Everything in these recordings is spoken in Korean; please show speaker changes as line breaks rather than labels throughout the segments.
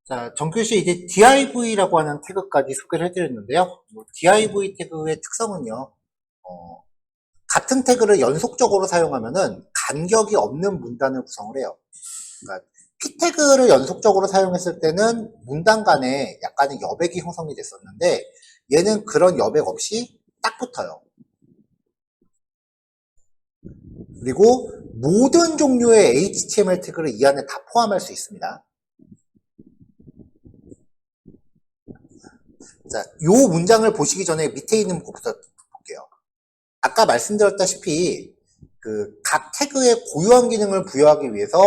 자, 정규시 이제 div라고 하는 태그까지 소개를 해드렸는데요. div 태그의 특성은요, 같은 태그를 연속적으로 사용하면은 간격이 없는 문단을 구성을 해요. 그러니까 p 태그를 연속적으로 사용했을 때는 문단 간에 약간의 여백이 형성이 됐었는데 얘는 그런 여백 없이 딱 붙어요. 그리고 모든 종류의 HTML 태그를 이 안에 다 포함할 수 있습니다. 자, 요 문장을 보시기 전에 밑에 있는 것부터 볼게요. 아까 말씀드렸다시피 각 태그에 고유한 기능을 부여하기 위해서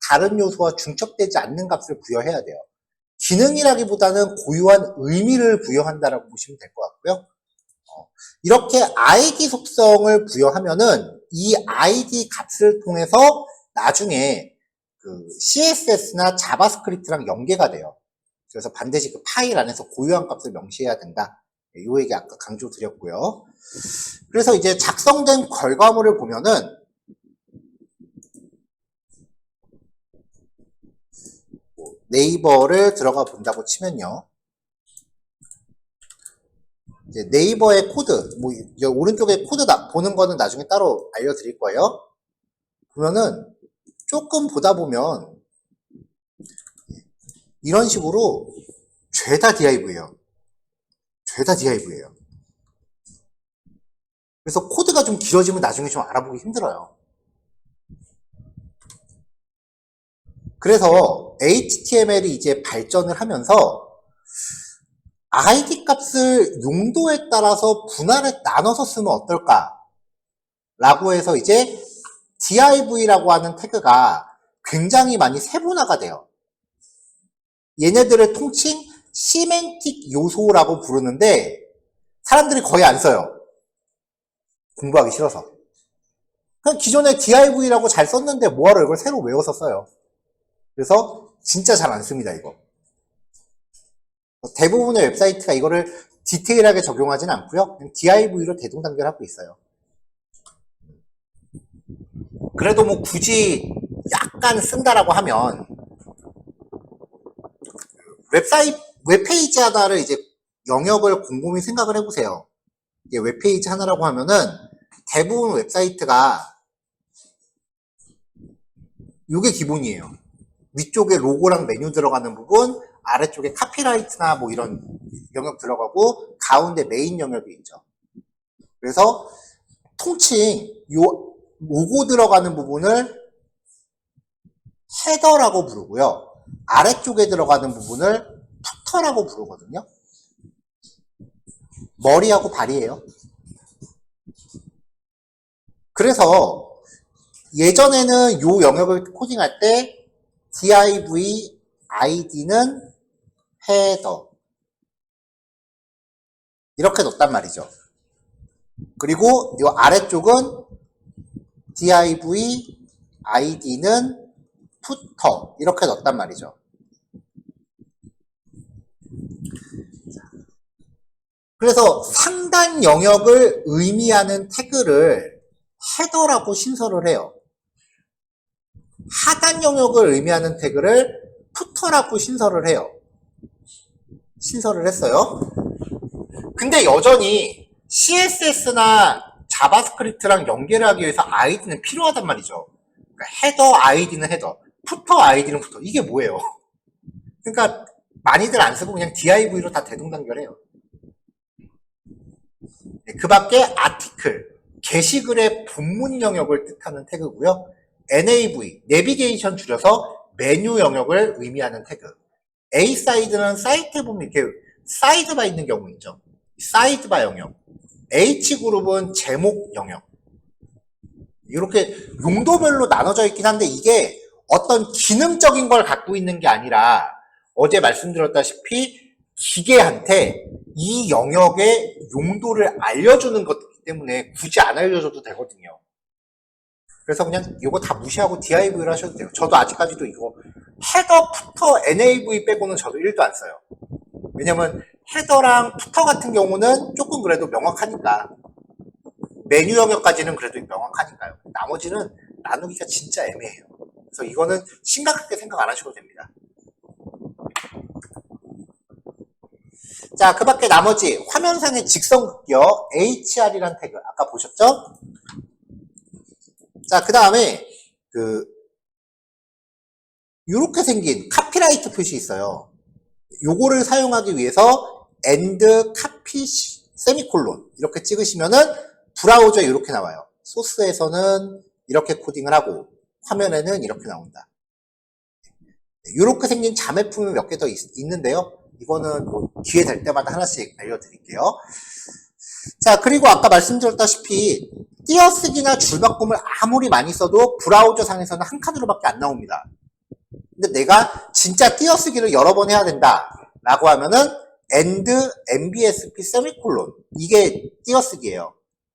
다른 요소와 중첩되지 않는 값을 부여해야 돼요. 기능이라기보다는 고유한 의미를 부여한다라고 보시면 될 것 같고요. 이렇게 id 속성을 부여하면은 이 id 값을 통해서 나중에 CSS나 자바스크립트랑 연계가 돼요. 그래서 반드시 그 파일 안에서 고유한 값을 명시해야 된다. 이 얘기 아까 강조 드렸고요. 그래서 이제 작성된 결과물을 보면은 네이버를 들어가 본다고 치면요. 이제 네이버의 코드, 오른쪽에 코드 보는 거는 나중에 따로 알려드릴 거예요. 보면은 조금 보다 보면 이런 식으로 죄다 div예요. 죄다 div예요. 그래서 코드가 좀 길어지면 나중에 좀 알아보기 힘들어요. 그래서 HTML이 이제 발전을 하면서 id 값을 용도에 따라서 분할해 나눠서 쓰면 어떨까? 라고 해서 이제 div라고 하는 태그가 굉장히 많이 세분화가 돼요. 얘네들을 통칭 시멘틱 요소라고 부르는데 사람들이 거의 안 써요. 공부하기 싫어서. 그냥 기존에 div라고 잘 썼는데 뭐하러 이걸 새로 외워서 써요. 그래서 진짜 잘 안 씁니다, 이거. 대부분의 웹사이트가 이거를 디테일하게 적용하진 않고요. 그냥 div로 대동단결하고 있어요. 그래도 뭐 굳이 약간 쓴다라고 하면 웹페이지 하나를 이제 영역을 곰곰이 생각을 해보세요. 이게 웹페이지 하나라고 하면은 대부분 웹사이트가 이게 기본이에요. 위쪽에 로고랑 메뉴 들어가는 부분, 아래쪽에 카피라이트나 뭐 이런 영역 들어가고 가운데 메인 영역이 있죠. 그래서 통칭 요 로고 들어가는 부분을 헤더라고 부르고요. 아래쪽에 들어가는 부분을 푸터라고 부르거든요. 머리하고 발이에요. 그래서 예전에는 요 영역을 코딩할 때 div id는 헤더 이렇게 넣었단 말이죠. 그리고 요 아래쪽은 div id는 footer 이렇게 넣었단 말이죠. 그래서 상단 영역을 의미하는 태그를 헤더라고 신설을 해요. 하단 영역을 의미하는 태그를 푸터라고 신설을 해요. 신설을 했어요. 근데 여전히 CSS나 자바스크립트랑 연계를 하기 위해서 id는 필요하단 말이죠. 그러니까 헤더 id는 헤더, 푸터 id는 푸터. 이게 뭐예요? 그러니까 많이들 안 쓰고 그냥 div로 다 대동단결해요. 그 밖에 아티클, 게시글의 본문 영역을 뜻하는 태그고요. nav, 내비게이션 줄여서 메뉴 영역을 의미하는 태그. a사이드는 사이트에 보면 이렇게 사이드바 있는 경우 있죠. 사이드바 영역. h그룹은 제목 영역. 이렇게 용도별로 나눠져 있긴 한데 이게 어떤 기능적인 걸 갖고 있는 게 아니라 어제 말씀드렸다시피 기계한테 이 영역의 용도를 알려주는 것이기 때문에 굳이 안 알려줘도 되거든요. 그래서 그냥 이거 다 무시하고 div를 하셔도 돼요. 저도 아직까지도 이거 헤더, 푸터, nav 빼고는 저도 1도 안 써요. 왜냐면 헤더랑 푸터 같은 경우는 조금 그래도 명확하니까 메뉴 영역까지는 그래도 명확하니까요. 나머지는 나누기가 진짜 애매해요. 그래서 이거는 심각하게 생각 안 하셔도 됩니다. 자, 그 밖에 나머지 화면상의 직선극기어 HR이란 태그 아까 보셨죠? 자, 그 다음에 요렇게 생긴 카피라이트 표시 있어요. 요거를 사용하기 위해서 end copy 세미콜론 이렇게 찍으시면은 브라우저에 이렇게 나와요. 소스에서는 이렇게 코딩을 하고 화면에는 이렇게 나온다. 이렇게 생긴 자매품이 몇 개 더 있는데요. 이거는 뭐 기회 될 때마다 하나씩 알려드릴게요. 자, 그리고 아까 말씀드렸다시피 띄어쓰기나 줄바꿈을 아무리 많이 써도 브라우저 상에서는 한 칸으로밖에 안 나옵니다. 근데 내가 진짜 띄어쓰기를 여러 번 해야 된다 라고 하면은 end mbsp 세미콜론 이게 띄어쓰기예요.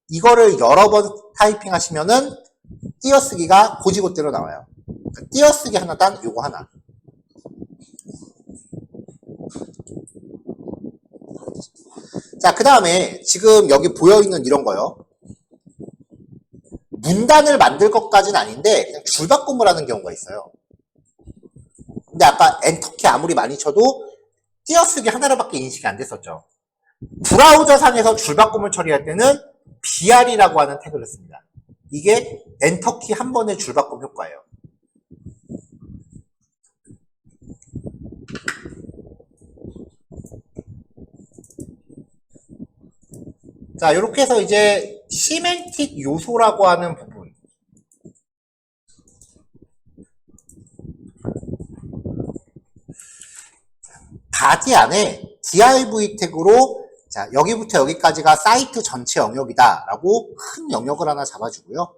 이거를 여러 번 타이핑 하시면은 띄어쓰기가 고지고대로 나와요. 띄어쓰기 하나당 요거 하나. 자, 그 다음에 지금 여기 보여있는 이런 거요. 문단을 만들 것까지는 아닌데 그냥 줄바꿈을 하는 경우가 있어요. 근데 아까 엔터키 아무리 많이 쳐도 띄어쓰기 하나로밖에 인식이 안 됐었죠. 브라우저 상에서 줄바꿈을 처리할 때는 br이라고 하는 태그를 씁니다. 이게 엔터키 한 번의 줄바꿈 효과예요. 자, 이렇게 해서 이제 시멘틱 요소라고 하는 부분. 바디 안에 div 태그로 자, 여기부터 여기까지가 사이트 전체 영역이다 라고 큰 영역을 하나 잡아주고요.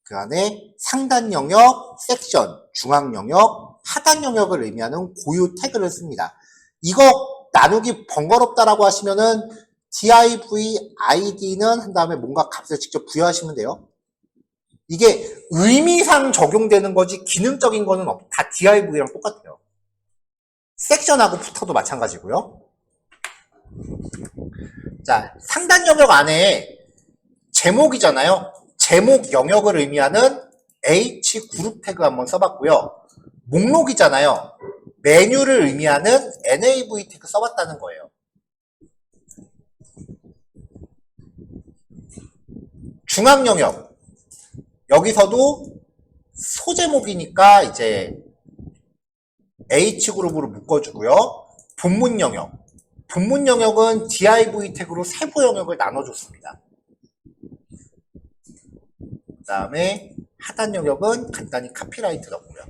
그 안에 상단 영역, 섹션, 중앙 영역, 하단 영역을 의미하는 고유 태그를 씁니다. 이거 나누기 번거롭다라고 하시면은 div id는 한 다음에 뭔가 값을 직접 부여하시면 돼요. 이게 의미상 적용되는 거지 기능적인 거는 다 div랑 똑같아요. 섹션하고 푸터도 마찬가지고요. 자, 상단 영역 안에 제목이잖아요. 제목 영역을 의미하는 H 그룹 태그 한번 써봤고요. 목록이잖아요. 메뉴를 의미하는 NAV 태그 써봤다는 거예요. 중앙 영역. 여기서도 소제목이니까 이제 H그룹으로 묶어주고요. 본문 영역. 본문 영역은 div 태그로 세부 영역을 나눠줬습니다. 그 다음에 하단 영역은 간단히 카피라이트 넣고요.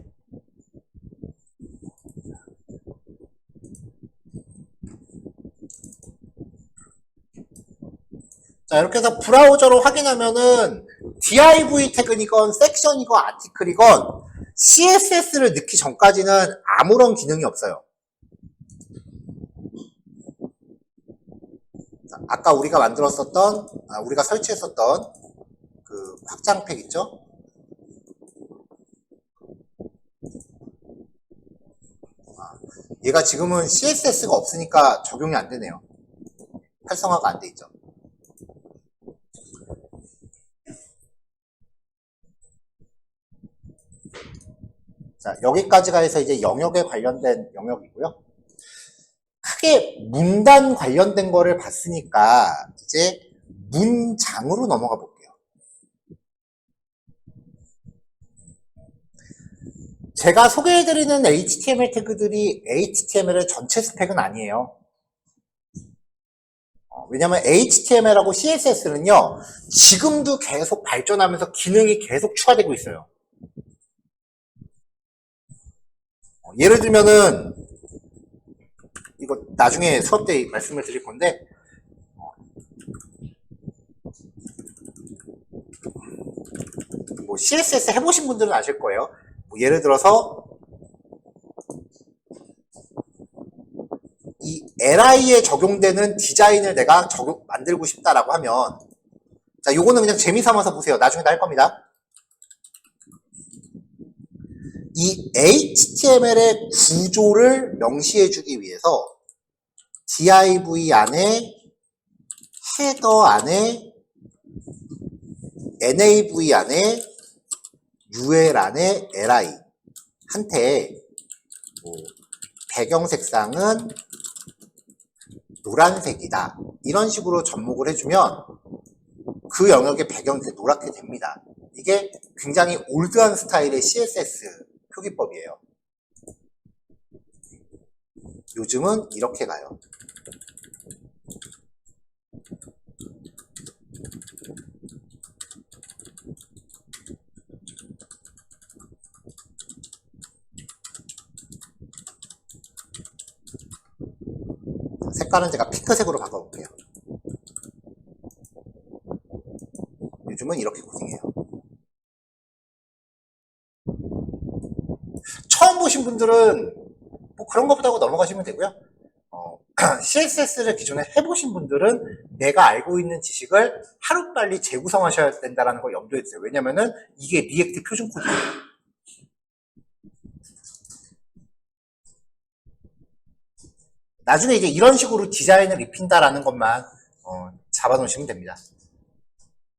자, 이렇게 해서 브라우저로 확인하면은 div 태그이건 섹션이건 아티클이건 CSS를 넣기 전까지는 아무런 기능이 없어요. 자, 아까 우리가 만들었었던, 우리가 설치했었던 그 확장팩 있죠? 얘가 지금은 CSS가 없으니까 적용이 안 되네요. 활성화가 안 돼 있죠. 자, 여기까지가 해서 이제 영역에 관련된 영역이고요. 크게 문단 관련된 거를 봤으니까 이제 문장으로 넘어가 볼게요. 제가 소개해드리는 HTML 태그들이 HTML의 전체 스펙은 아니에요. 왜냐면 HTML하고 CSS는요, 지금도 계속 발전하면서 기능이 계속 추가되고 있어요. 예를 들면은, 이거 나중에 수업 때 말씀을 드릴 건데, 뭐 CSS 해보신 분들은 아실 거예요. 뭐 예를 들어서, 이 LI에 적용되는 디자인을 내가 만들고 싶다라고 하면, 자, 요거는 그냥 재미삼아서 보세요. 나중에 날 겁니다. 이 HTML의 구조를 명시해주기 위해서 div 안에 헤더 안에 nav 안에 ul 안에 li 한테 뭐 배경 색상은 노란색이다. 이런 식으로 접목을 해주면 그 영역의 배경이 노랗게 됩니다. 이게 굉장히 올드한 스타일의 CSS 표기법이에요. 요즘은 이렇게 가요. 색깔은 제가 핑크색으로 바꿔볼게요. 요즘은 이렇게 코딩해요. 처음 보신 분들은 뭐 그런 것보다고 넘어가시면 되고요. CSS를 기존에 해보신 분들은 내가 알고 있는 지식을 하루빨리 재구성하셔야 된다는 걸 염두에 두세요. 왜냐면은 이게 리액트 표준 코드예요. 나중에 이제 이런 식으로 디자인을 입힌다라는 것만 잡아놓으시면 됩니다.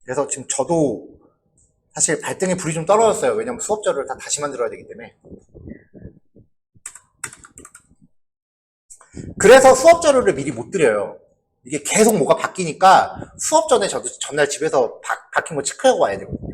그래서 지금 저도 사실 발등에 불이 좀 떨어졌어요. 왜냐면 수업자료를 다 다시 만들어야 되기 때문에. 그래서 수업자료를 미리 못 드려요. 이게 계속 뭐가 바뀌니까 수업 전에 저도 전날 집에서 바뀐 거 체크하고 와야 되거든요.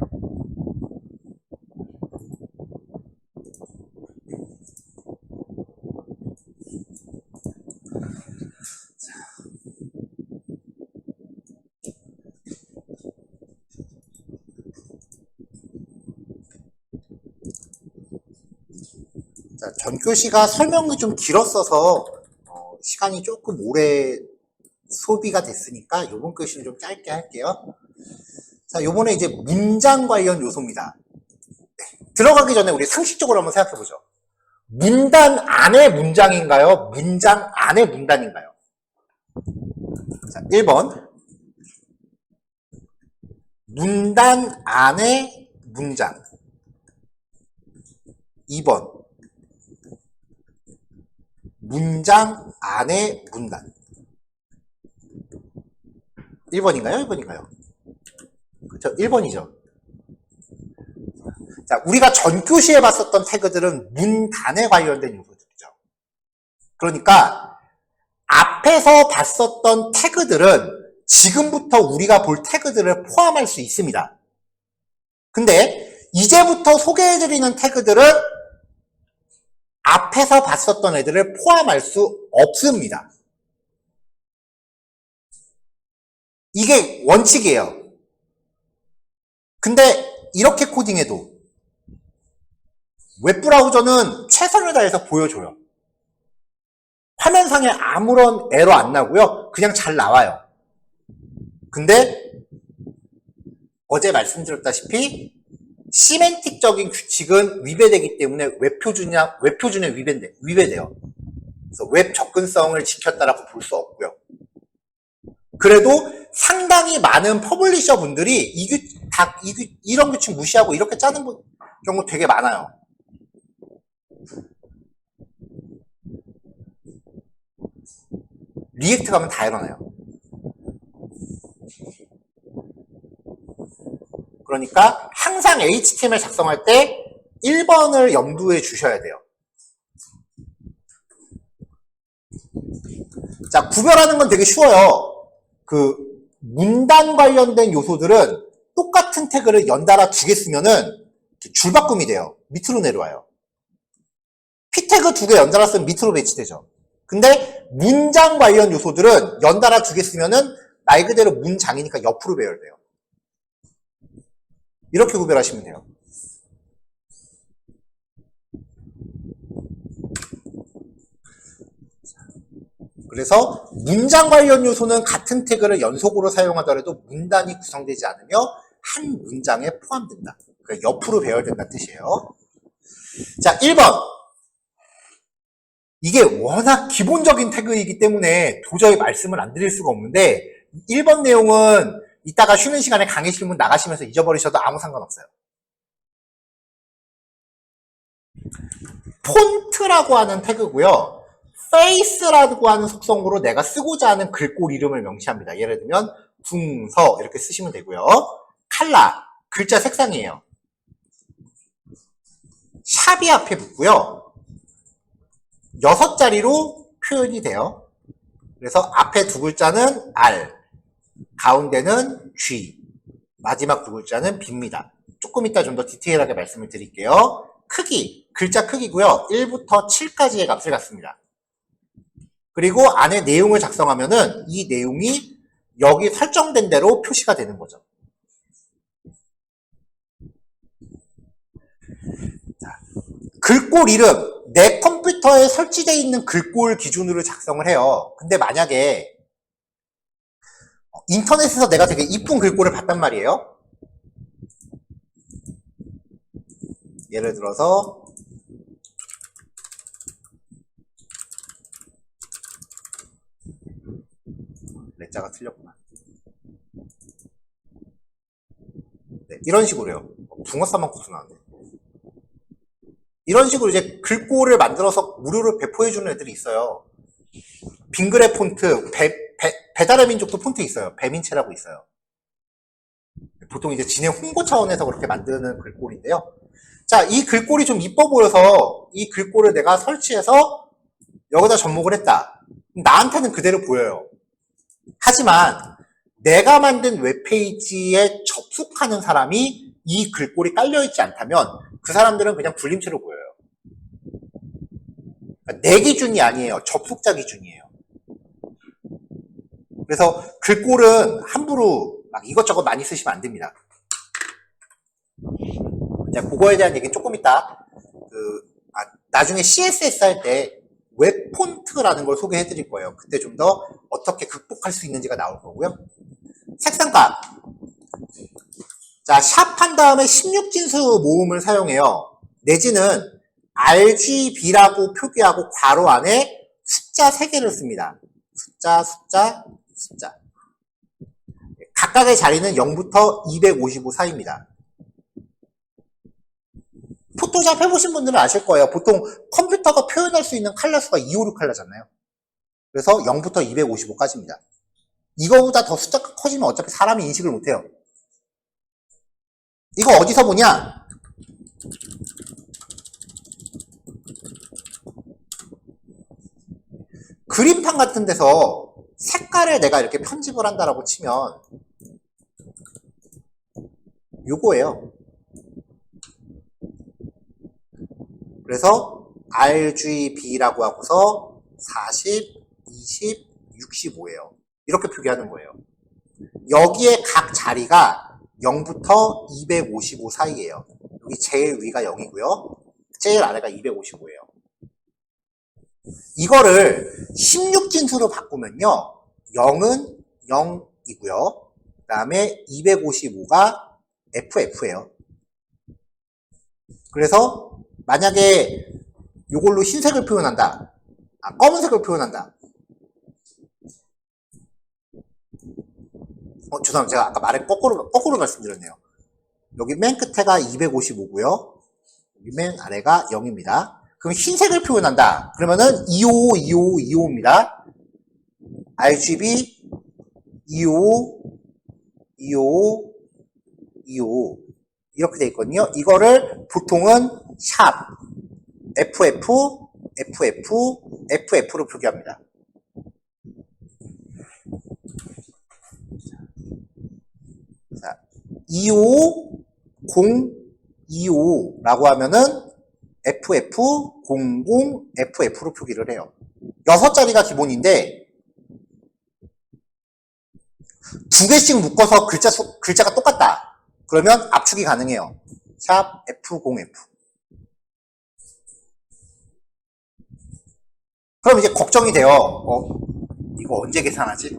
자, 전교시가 설명이 좀 길었어서 시간이 조금 오래 소비가 됐으니까 이번 글씨는 좀 짧게 할게요. 자, 요번에 이제 문장 관련 요소입니다. 네, 들어가기 전에 우리 상식적으로 한번 생각해보죠. 문단 안의 문장인가요? 문장 안의 문단인가요? 자, 1번 문단 안의 문장. 2번 문장 안의 문단. 1번인가요? 1번인가요? 그렇죠? 1번이죠. 자, 우리가 전교시에 봤었던 태그들은 문단에 관련된 요소들이죠. 그러니까 앞에서 봤었던 태그들은 지금부터 우리가 볼 태그들을 포함할 수 있습니다. 근데 이제부터 소개해드리는 태그들은 앞에서 봤었던 애들을 포함할 수 없습니다. 이게 원칙이에요. 근데 이렇게 코딩해도 웹브라우저는 최선을 다해서 보여줘요. 화면상에 아무런 에러 안 나고요. 그냥 잘 나와요. 근데 어제 말씀드렸다시피 시멘틱적인 규칙은 위배되기 때문에 웹표준에 위배돼요. 그래서 웹 접근성을 지켰다라고 볼 수 없고요. 그래도 상당히 많은 퍼블리셔 분들이 이런 규칙 무시하고 이렇게 짜는 경우 되게 많아요. 리액트 가면 다 일어나요. 그러니까 항상 HTML 작성할 때 1번을 염두에 주셔야 돼요. 자, 구별하는 건 되게 쉬워요. 그 문단 관련된 요소들은 똑같은 태그를 연달아 두 개 쓰면은 줄바꿈이 돼요. 밑으로 내려와요. P 태그 두 개 연달아 쓰면 밑으로 배치되죠. 근데 문장 관련 요소들은 연달아 두 개 쓰면은 말 그대로 문장이니까 옆으로 배열돼요. 이렇게 구별하시면 돼요. 그래서 문장 관련 요소는 같은 태그를 연속으로 사용하더라도 문단이 구성되지 않으며 한 문장에 포함된다. 그러니까 옆으로 배열된다는 뜻이에요. 자, 1번. 이게 워낙 기본적인 태그이기 때문에 도저히 말씀을 안 드릴 수가 없는데 1번 내용은 이따가 쉬는 시간에 강의 실문 나가시면서 잊어버리셔도 아무 상관없어요. 폰트라고 하는 태그고요. face라고 하는 속성으로 내가 쓰고자 하는 글꼴 이름을 명시합니다. 예를 들면 붕서 이렇게 쓰시면 되고요. 컬러, 글자 색상이에요. 샵이 앞에 붙고요. 6자리로 표현이 돼요. 그래서 앞에 두 글자는 R, 가운데는 G, 마지막 두 글자는 B입니다. 조금 이따 좀 더 디테일하게 말씀을 드릴게요. 크기, 글자 크기고요. 1부터 7까지의 값을 갖습니다. 그리고 안에 내용을 작성하면은 이 내용이 여기 설정된 대로 표시가 되는 거죠. 자, 글꼴 이름, 내 컴퓨터에 설치되어 있는 글꼴 기준으로 작성을 해요. 근데 만약에 인터넷에서 내가 되게 이쁜 글꼴을 봤단 말이에요. 예를 들어서 레자가 틀렸구나. 네, 이런 식으로요. 붕어 싸먹고서 나왔네. 이런 식으로 이제 글꼴을 만들어서 무료로 배포해주는 애들이 있어요. 빙그레 폰트, 배달의 민족도 폰트 있어요. 배민체라고 있어요. 보통 이제 진행 홍보 차원에서 그렇게 만드는 글꼴인데요. 자, 이 글꼴이 좀 이뻐 보여서 이 글꼴을 내가 설치해서 여기다 접목을 했다. 나한테는 그대로 보여요. 하지만 내가 만든 웹페이지에 접속하는 사람이 이 글꼴이 깔려있지 않다면 그 사람들은 그냥 불림체로 보여요. 그러니까 내 기준이 아니에요. 접속자 기준이에요. 그래서 글꼴은 함부로 막 이것저것 많이 쓰시면 안 됩니다. 그거에 대한 얘기는 조금 이따 나중에 CSS 할 때 웹 폰트라는 걸 소개해 드릴 거예요. 그때 좀 더 어떻게 극복할 수 있는지가 나올 거고요. 색상값. 자, 샵 한 다음에 16진수 모음을 사용해요. 내지는 RGB라고 표기하고 괄호 안에 숫자 3개를 씁니다. 숫자. 각각의 자리는 0부터 255 사이입니다. 포토샵 해보신 분들은 아실 거예요. 보통 컴퓨터가 표현할 수 있는 컬러 수가 256 컬러잖아요. 그래서 0부터 255까지입니다. 이거보다 더 숫자가 커지면 어차피 사람이 인식을 못해요. 이거 어디서 보냐? 그림판 같은 데서 색깔을 내가 이렇게 편집을 한다라고 치면 요거예요. 그래서 RGB라고 하고서 40, 20, 65예요. 이렇게 표기하는 거예요. 여기에 각 자리가 0부터 255 사이예요. 여기 제일 위가 0이고요. 제일 아래가 255예요. 이거를 16진수로 바꾸면요. 0은 0이고요. 그 다음에 255가 FF예요. 그래서 만약에 이걸로 흰색을 표현한다. 검은색을 표현한다. 죄송합니다. 제가 아까 말을 거꾸로 말씀드렸네요. 여기 맨 끝에가 255고요. 여기 맨 아래가 0입니다. 그럼 흰색을 표현한다. 그러면은 255, 255, 255입니다. RGB 255, 255, 255 이렇게 돼 있거든요. 이거를 보통은 샵, FF, FF, FF로 표기합니다. 자, 255, 025라고 하면은 FF, 00, FF로 표기를 해요. 6자리가 기본인데 2개씩 묶어서 글자가 똑같다. 그러면 압축이 가능해요. 샵 F0F. 그럼 이제 걱정이 돼요. 이거 언제 계산하지?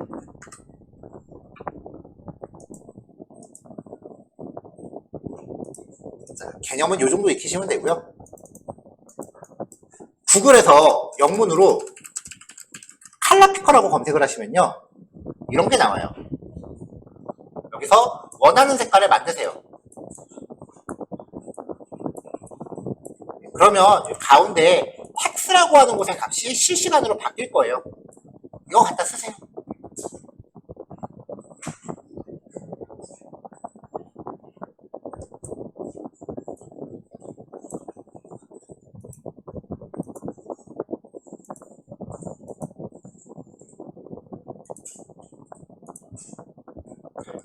자, 개념은 이 정도 익히시면 되고요. 구글에서 영문으로 컬러 피커라고 검색을 하시면요. 이런 게 나와요. 여기서 원하는 색깔을 만드세요. 그러면 가운데 텍스라고 하는 곳의 값이 실시간으로 바뀔 거예요. 이거 갖다 쓰세요.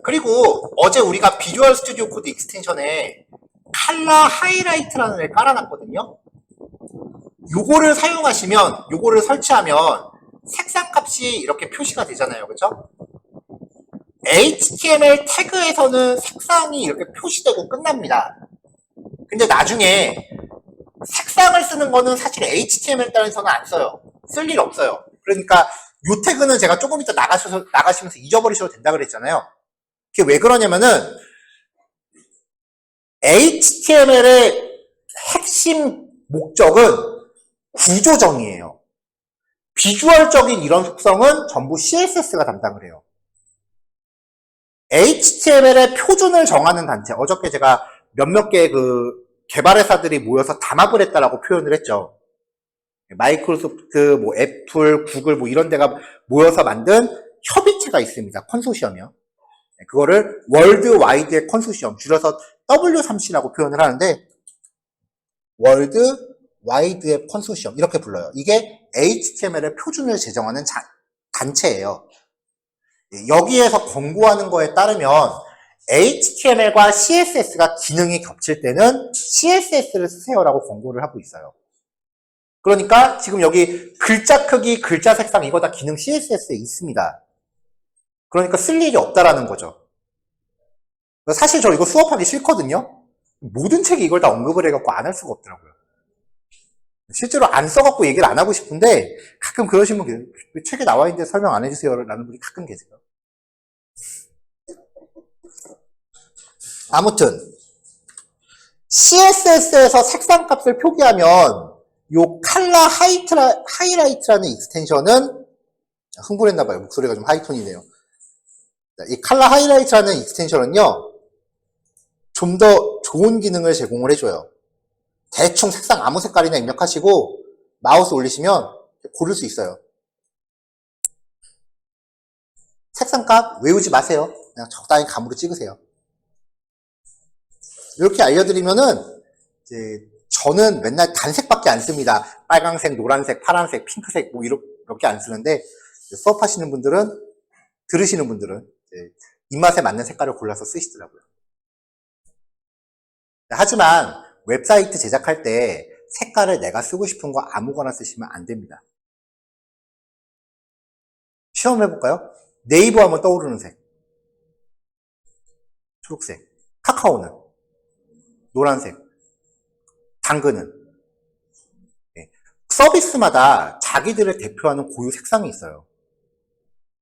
그리고 어제 우리가 비주얼 스튜디오 코드 익스텐션에 칼라 하이라이트라는 걸 깔아놨거든요. 요거를 사용하시면, 요거를 설치하면 색상 값이 이렇게 표시가 되잖아요. 그죠? HTML 태그에서는 색상이 이렇게 표시되고 끝납니다. 근데 나중에 색상을 쓰는 거는 사실 HTML 따라서는 안 써요. 쓸 일 없어요. 그러니까 요 태그는 제가 조금 이따 나가시면서 잊어버리셔도 된다 그랬잖아요. 그게 왜 그러냐면은 HTML의 핵심 목적은 구조정의예요. 비주얼적인 이런 속성은 전부 CSS가 담당을 해요. HTML의 표준을 정하는 단체, 어저께 제가 몇몇 개의 그 개발회사들이 모여서 담합을 했다라고 표현을 했죠. 마이크로소프트, 뭐 애플, 구글 뭐 이런 데가 모여서 만든 협의체가 있습니다. 컨소시엄이요. 그거를 월드와이드의 컨소시엄, 줄여서 W3C라고 표현을 하는데 월드와이드의 컨소시엄 이렇게 불러요. 이게 HTML의 표준을 제정하는 단체예요. 여기에서 권고하는 거에 따르면 HTML과 CSS가 기능이 겹칠 때는 CSS를 쓰세요라고 권고를 하고 있어요. 그러니까 지금 여기 글자 크기, 글자 색상 이거 다 기능 CSS에 있습니다. 그러니까 쓸 일이 없다라는 거죠. 사실 저 이거 수업하기 싫거든요. 모든 책이 이걸 다 언급을 해갖고 안 할 수가 없더라고요. 실제로 안 써갖고 얘기를 안 하고 싶은데 가끔 그러신 분 계세요. 책에 나와 있는데 설명 안 해주세요 라는 분이 가끔 계세요. 아무튼 CSS에서 색상 값을 표기하면 요 칼라 하이라이트라는 익스텐션은 흥분했나봐요. 목소리가 좀 하이톤이네요. 이 칼라 하이라이트라는 익스텐션은요 좀 더 좋은 기능을 제공을 해줘요. 대충 색상 아무 색깔이나 입력하시고 마우스 올리시면 고를 수 있어요. 색상 값 외우지 마세요. 그냥 적당히 감으로 찍으세요. 이렇게 알려드리면은 이제 저는 맨날 단색밖에 안 씁니다. 빨강색, 노란색, 파란색, 핑크색 뭐 이렇게 안 쓰는데 수업하시는 분들은 들으시는 분들은 입맛에 맞는 색깔을 골라서 쓰시더라고요. 하지만 웹사이트 제작할 때 색깔을 내가 쓰고 싶은 거 아무거나 쓰시면 안 됩니다. 시험해볼까요? 네이버 하면 떠오르는 색. 초록색. 카카오는? 노란색. 당근은? 네. 서비스마다 자기들을 대표하는 고유 색상이 있어요.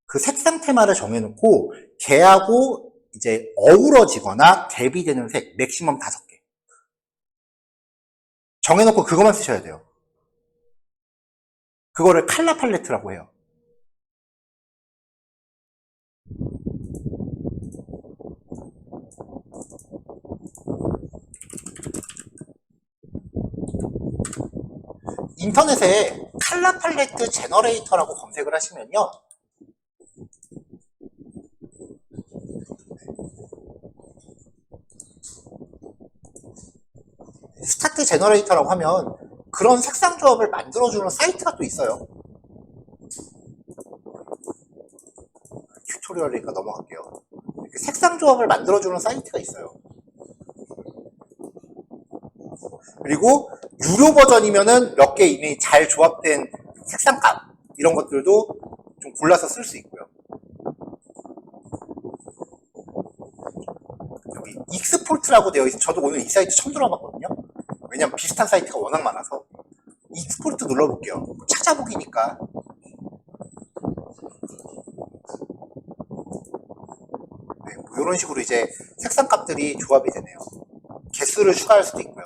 그 색상 테마를 정해놓고 걔하고 이제 어우러지거나 대비되는 색 맥시멈 5개. 정해놓고 그것만 쓰셔야 돼요. 그거를 칼라 팔레트라고 해요. 인터넷에 칼라 팔레트 제너레이터라고 검색을 하시면요. 스타트 제너레이터라고 하면 그런 색상 조합을 만들어주는 사이트가 또 있어요. 튜토리얼이니까 넘어갈게요. 색상 조합을 만들어주는 사이트가 있어요. 그리고 유료 버전이면은 몇 개 이미 잘 조합된 색상값 이런 것들도 좀 골라서 쓸 수 있고요. 여기 익스포트라고 되어 있어요. 저도 오늘 이 사이트 처음 들어봤거든요. 왜냐면 비슷한 사이트가 워낙 많아서. 익스포트 눌러볼게요. 찾아보기니까. 네, 뭐 이런 식으로 이제 색상 값들이 조합이 되네요. 개수를 추가할 수도 있고요.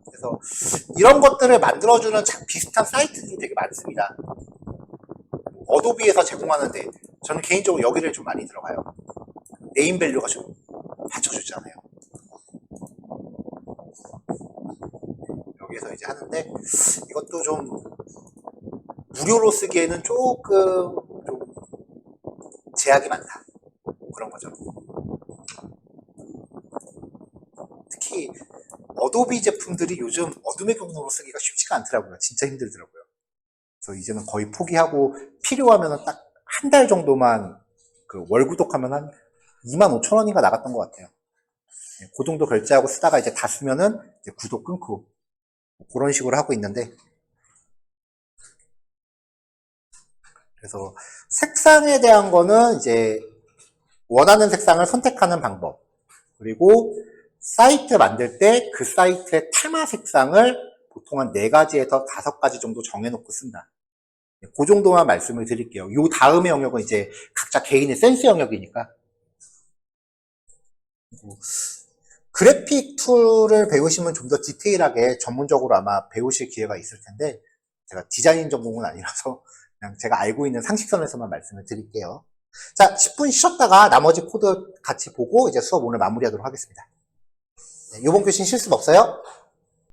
그래서 이런 것들을 만들어주는 비슷한 사이트들이 되게 많습니다. 어도비에서 제공하는데 저는 개인적으로 여기를 좀 많이 들어가요. 네임밸류가 좀 받쳐주잖아요. 여기에서 이제 하는데 이것도 좀 무료로 쓰기에는 조금 좀 제약이 많다. 그런 거죠. 특히 어도비 제품들이 요즘 어둠의 경로로 쓰기가 쉽지가 않더라고요. 진짜 힘들더라고요. 그래서 이제는 거의 포기하고 필요하면 딱 한 달 정도만 그 월 구독하면 한 25,000원인가 나갔던 것 같아요. 그 정도 결제하고 쓰다가 이제 다 쓰면은 이제 구독 끊고 그런 식으로 하고 있는데, 그래서 색상에 대한 거는 이제 원하는 색상을 선택하는 방법, 그리고 사이트 만들 때 그 사이트의 테마 색상을 보통 한 4가지에서 5가지 정도 정해놓고 쓴다. 그 정도만 말씀을 드릴게요. 요 다음의 영역은 이제 각자 개인의 센스 영역이니까. 그래픽 툴을 배우시면 좀 더 디테일하게 전문적으로 아마 배우실 기회가 있을 텐데, 제가 디자인 전공은 아니라서 그냥 제가 알고 있는 상식선에서만 말씀을 드릴게요. 자, 10분 쉬었다가 나머지 코드 같이 보고 이제 수업 오늘 마무리하도록 하겠습니다. 이번 교시는 실습 없어요?